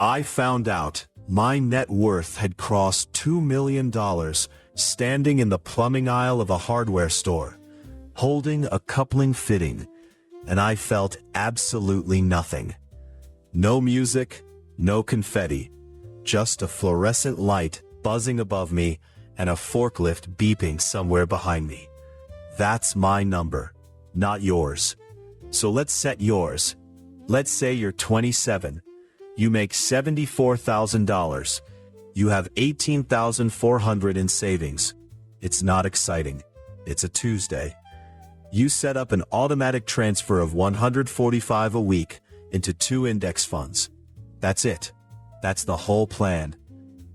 I found out my net worth had crossed $2 million standing in the plumbing aisle of a hardware store, holding a coupling fitting, and I felt absolutely nothing. No music, no confetti, just a fluorescent light buzzing above me and a forklift beeping somewhere behind me. That's my number, not yours. So let's set yours. Let's say you're 27. You make $74,000. You have $18,400 in savings. It's not exciting. It's a Tuesday. You set up an automatic transfer of $145 a week into 2 index funds. That's it. That's the whole plan.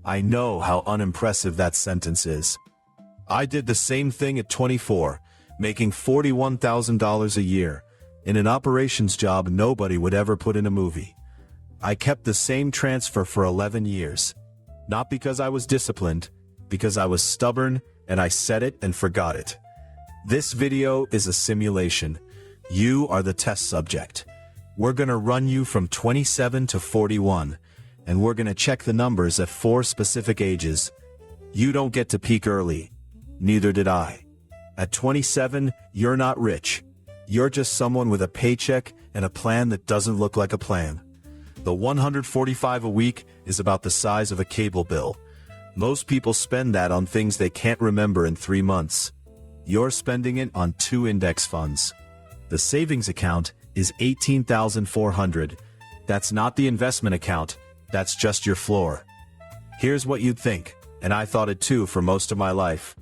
I know how unimpressive that sentence is. I did the same thing at 24, making $41,000 a year, in an operations job nobody would ever put in a movie. I kept the same transfer for 11 years. Not because I was disciplined, because I was stubborn and I said it and forgot it. This video is a simulation. You are the test subject. We're gonna run you from 27 to 41, and we're gonna check the numbers at 4 specific ages. You don't get to peak early. Neither did I. At 27, you're not rich. You're just someone with a paycheck and a plan that doesn't look like a plan. The $145 a week is about the size of a cable bill. Most people spend that on things they can't remember in 3 months. You're spending it on 2 index funds. The savings account is $18,400. That's not the investment account, that's just your floor. Here's what you'd think, and I thought it too for most of my life.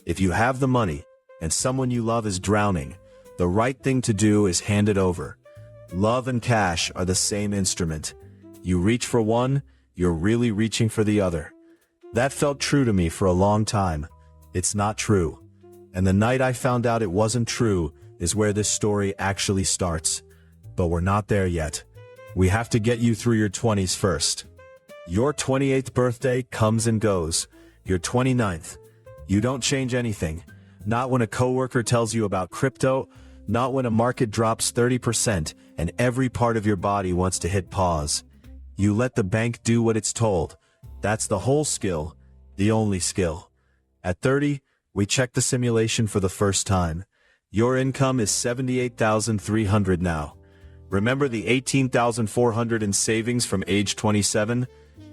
If you have the money, and someone you love is drowning, the right thing to do is hand it over. Love and cash are the same instrument. You reach for one, you're really reaching for the other. That felt true to me for a long time. It's not true. And the night I found out it wasn't true is where this story actually starts. But we're not there yet. We have to get you through your 20s first. Your 28th birthday comes and goes. Your 29th. You don't change anything. Not when a coworker tells you about crypto, not when a market drops 30% and every part of your body wants to hit pause. You let the bank do what it's told. That's the whole skill, the only skill. At 30, we check the simulation for the first time. Your income is $78,300 now. Remember the $18,400 in savings from age 27?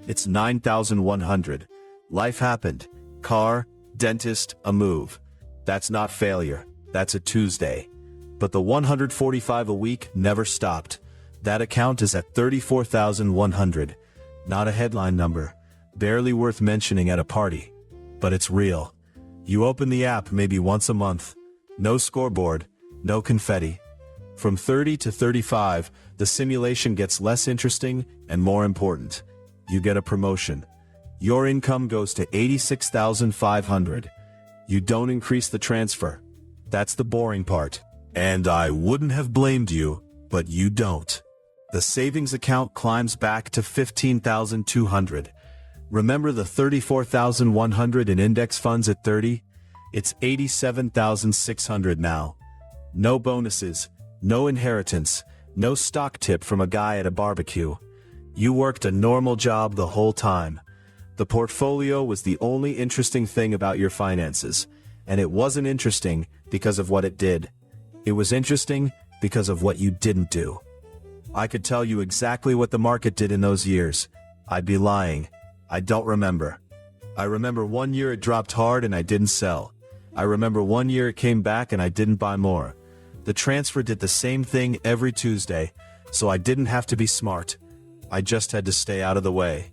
It's $9,100. Life happened. Car, dentist, a move. That's not failure. That's a Tuesday. But the $145 a week never stopped. That account is at $34,100. Not a headline number. Barely worth mentioning at a party. But it's real. You open the app maybe once a month. No scoreboard. No confetti. From 30 to 35, the simulation gets less interesting and more important. You get a promotion. Your income goes to $86,500. You don't increase the transfer. That's the boring part. And I wouldn't have blamed you, but you don't. The savings account climbs back to $15,200. Remember the $34,100 in index funds at 30? It's $87,600 now. No bonuses, no inheritance, no stock tip from a guy at a barbecue. You worked a normal job the whole time. The portfolio was the only interesting thing about your finances, and it wasn't interesting because of what it did. It was interesting because of what you didn't do. I could tell you exactly what the market did in those years. I'd be lying. I don't remember. I remember one year it dropped hard and I didn't sell. I remember one year it came back and I didn't buy more. The transfer did the same thing every Tuesday, so I didn't have to be smart. I just had to stay out of the way.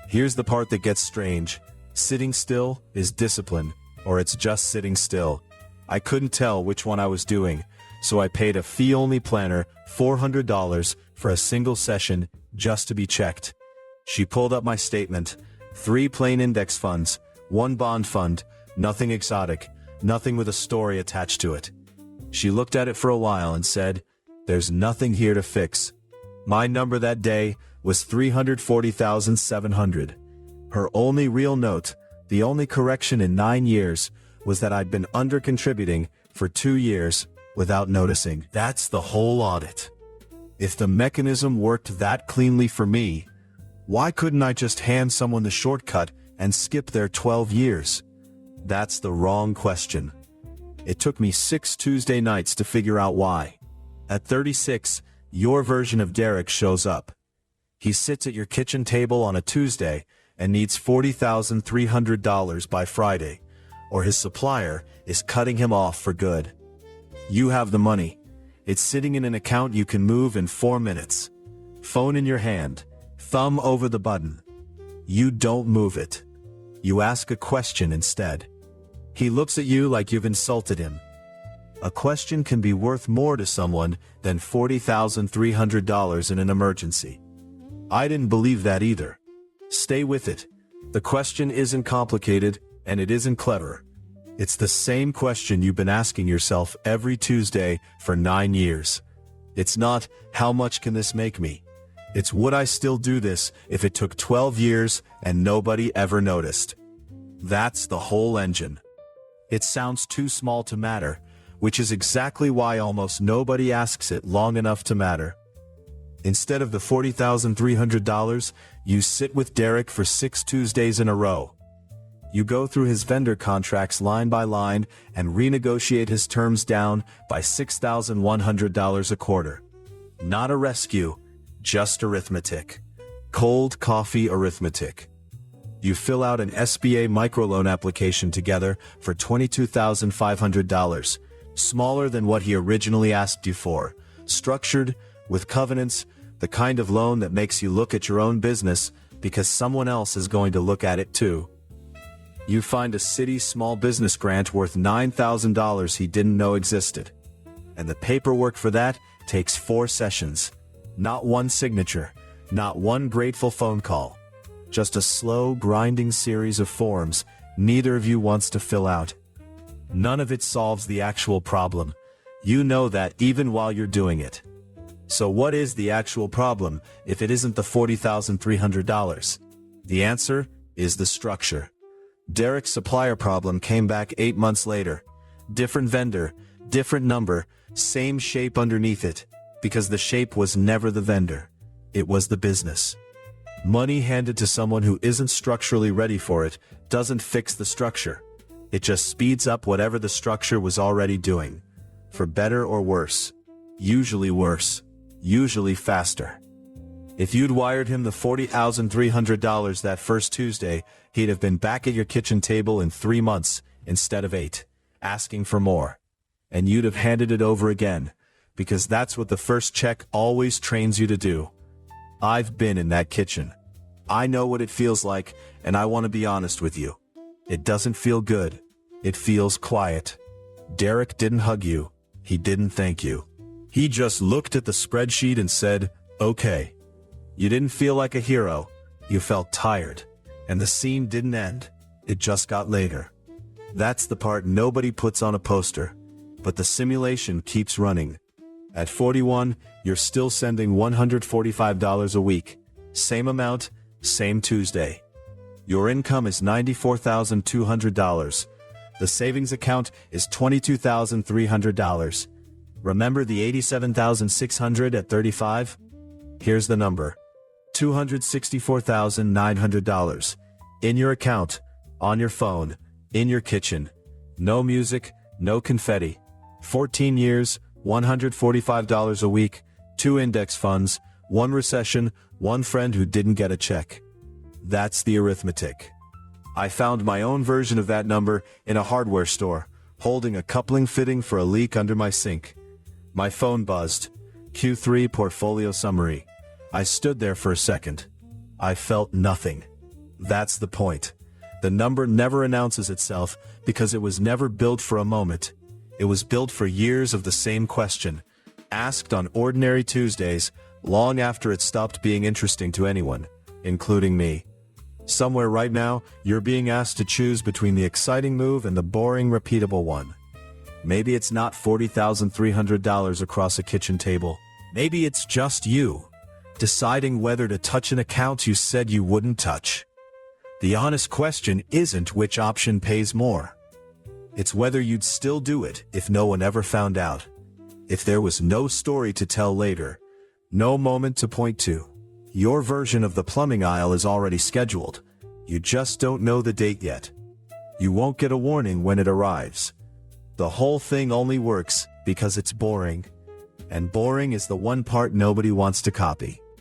Here's the part that gets strange. Sitting still is discipline, or it's just sitting still. I couldn't tell which one I was doing, so I paid a fee-only planner $400 for a single session just to be checked. She pulled up my statement. 3 plain index funds, 1 bond fund, nothing exotic, nothing with a story attached to it. She looked at it for a while and said, "There's nothing here to fix." My number that day was $340,700. Her only real note, the only correction in 9 years, was that I'd been under-contributing for 2 years without noticing. That's the whole audit. If the mechanism worked that cleanly for me, Why couldn't I just hand someone the shortcut and skip their 12 years? That's the wrong question. It took me 6 Tuesday nights to figure out why. At 36, your version of Derek shows up. He sits at your kitchen table on a Tuesday and needs $40,300 by Friday, or his supplier is cutting him off for good. You have the money. It's sitting in an account you can move in 4 minutes. Phone in your hand, thumb over the button. You don't move it. You ask a question instead. He looks at you like you've insulted him. A question can be worth more to someone than $40,300 in an emergency. I didn't believe that either. Stay with it. The question isn't complicated, and it isn't clever. It's the same question you've been asking yourself every Tuesday for 9 years. It's not, how much can this make me? It's, would I still do this if it took 12 years and nobody ever noticed? That's the whole engine. It sounds too small to matter, which is exactly why almost nobody asks it long enough to matter. Instead of the $40,300, you sit with Derek for 6 Tuesdays in a row. You go through his vendor contracts line by line and renegotiate his terms down by $6,100 a quarter. Not a rescue, just arithmetic. Cold coffee arithmetic. You fill out an SBA microloan application together for $22,500, smaller than what he originally asked you for, structured, with covenants, the kind of loan that makes you look at your own business because someone else is going to look at it too. You find a city small business grant worth $9,000 he didn't know existed. And the paperwork for that takes 4 sessions. Not one signature, not one grateful phone call. Just a slow, grinding series of forms neither of you wants to fill out. None of it solves the actual problem. You know that even while you're doing it. So what is the actual problem if it isn't the $40,300? The answer is the structure. Derek's supplier problem came back 8 months later. Different vendor, different number, same shape underneath it, because the shape was never the vendor. It was the business. Money handed to someone who isn't structurally ready for it doesn't fix the structure. It just speeds up whatever the structure was already doing. For better or worse. Usually worse. Usually faster. If you'd wired him the $40,300 that first Tuesday, he'd have been back at your kitchen table in 3 months instead of 8, asking for more. And you'd have handed it over again, because that's what the first check always trains you to do. I've been in that kitchen. I know what it feels like, and I want to be honest with you. It doesn't feel good. It feels quiet. Derek didn't hug you. He didn't thank you. He just looked at the spreadsheet and said, okay. You didn't feel like a hero. You felt tired. And the scene didn't end. It just got later. That's the part nobody puts on a poster. But the simulation keeps running. At 41, you're still sending $145 a week. Same amount, same Tuesday. Your income is $94,200. The savings account is $22,300. Remember the $87,600 at 35? Here's the number. $264,900. In your account, on your phone, in your kitchen. No music, no confetti. 14 years, $145 a week, 2 index funds, 1 recession, 1 friend who didn't get a check. That's the arithmetic. I found my own version of that number in a hardware store, holding a coupling fitting for a leak under my sink. My phone buzzed. Q3 portfolio summary. I stood there for a second. I felt nothing. That's the point. The number never announces itself because it was never built for a moment. It was built for years of the same question, asked on ordinary Tuesdays, long after it stopped being interesting to anyone, including me. Somewhere right now, you're being asked to choose between the exciting move and the boring, repeatable one. Maybe it's not $40,300 across a kitchen table. Maybe it's just you, deciding whether to touch an account you said you wouldn't touch. The honest question isn't which option pays more. It's whether you'd still do it if no one ever found out. If there was no story to tell later, no moment to point to, your version of the plumbing aisle is already scheduled. You just don't know the date yet. You won't get a warning when it arrives. The whole thing only works because it's boring. And boring is the one part nobody wants to copy.